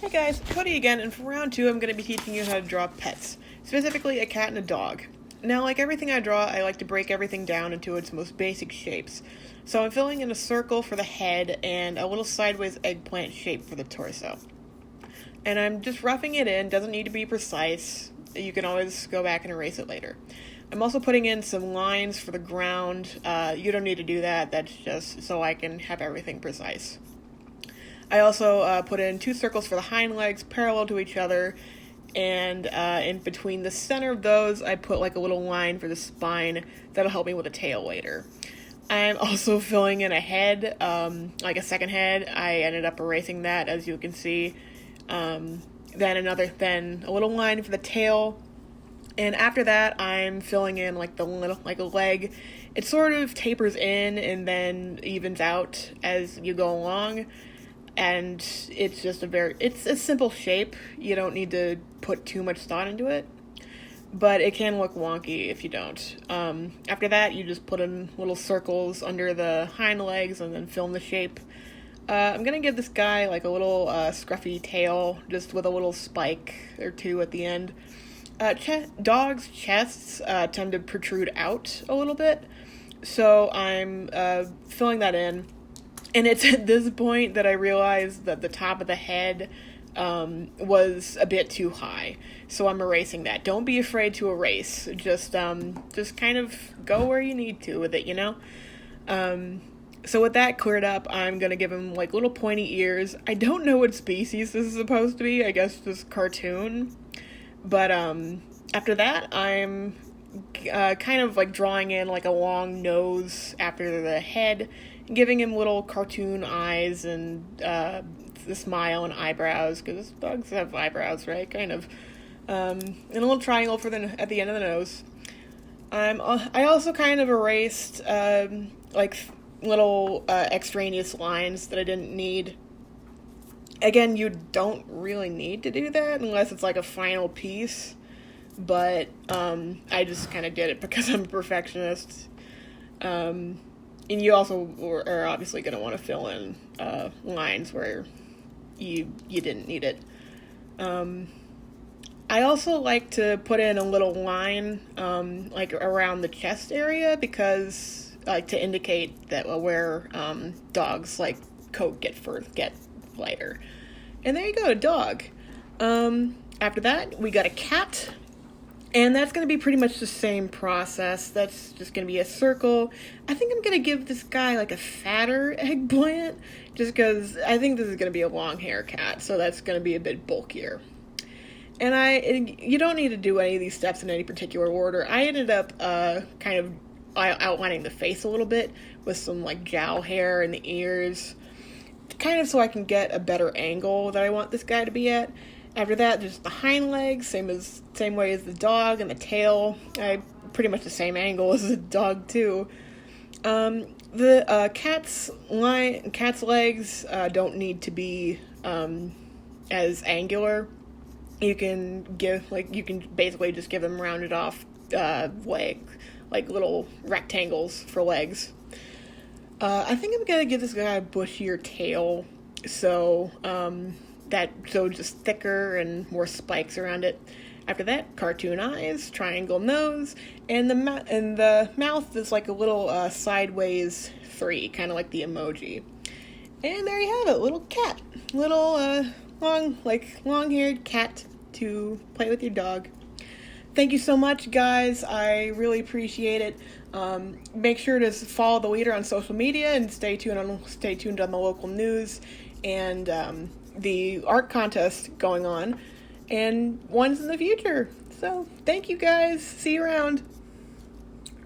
Hey guys, Cody again, and for round 2 I'm going to be teaching you how to draw pets, specifically a cat and a dog. Now, like everything I draw, I like to break everything down into its most basic shapes. So I'm filling in a circle for the head and a little sideways eggplant shape for the torso. And I'm just roughing it in, doesn't need to be precise. You can always go back and erase it later. I'm also putting in some lines for the ground. You don't need to do that, that's just so I can have everything precise. I also put in 2 circles for the hind legs parallel to each other, and in between the center of those I put like a little line for the spine that'll help me with the tail later. I'm also filling in a head, like a second head. I ended up erasing that, as you can see. Then a little line for the tail, and after that I'm filling in like a leg. It sort of tapers in and then evens out as you go along. And it's just it's a simple shape. You don't need to put too much thought into it, but it can look wonky if you don't. After that, you just put in little circles under the hind legs and then fill in the shape. I'm gonna give this guy like a little scruffy tail, just with a little spike or two at the end. Dogs' chests tend to protrude out a little bit, so I'm filling that in. And it's at this point that I realized that the top of the head was a bit too high. So I'm erasing that. Don't be afraid to erase. Just kind of go where you need to with it, you know? So with that cleared up, I'm going to give him like little pointy ears. I don't know what species this is supposed to be. I guess just cartoon. But after that, I'm kind of like drawing in like a long nose after the head, giving him little cartoon eyes and the smile and eyebrows, because dogs have eyebrows, right? Kind of. And a little triangle at the end of the nose. I also kind of erased like little extraneous lines that I didn't need. Again, you don't really need to do that unless it's like a final piece, but I just kind of did it because I'm a perfectionist. And you also are obviously going to want to fill in lines where you didn't need it. I also like to put in a little line like around the chest area, because to indicate that where dogs like coat get lighter. And there you go, a dog. After that, we got a cat. And that's going to be pretty much the same process. That's just going to be a circle. I think I'm going to give this guy like a fatter eggplant, just because I think this is going to be a long hair cat, so that's going to be a bit bulkier. And you don't need to do any of these steps in any particular order. I ended up kind of outlining the face a little bit with some like jowl hair in the ears, kind of so I can get a better angle that I want this guy to be at. After that, just the hind legs, same way as the dog, and the tail, pretty much the same angle as the dog too. The cat's legs don't need to be as angular. You can basically just give them rounded off legs, like little rectangles for legs. I think I'm gonna give this guy a bushier tail, so just thicker and more spikes around it. After that, cartoon eyes, triangle nose, and the mouth is like a little sideways 3, kind of like the emoji. And there you have it, little cat, little long-haired cat to play with your dog. Thank you so much, guys. I really appreciate it. Make sure to follow the leader on social media and stay tuned on the local news and the art contest going on, and ones in the future. So thank you, guys. See you around.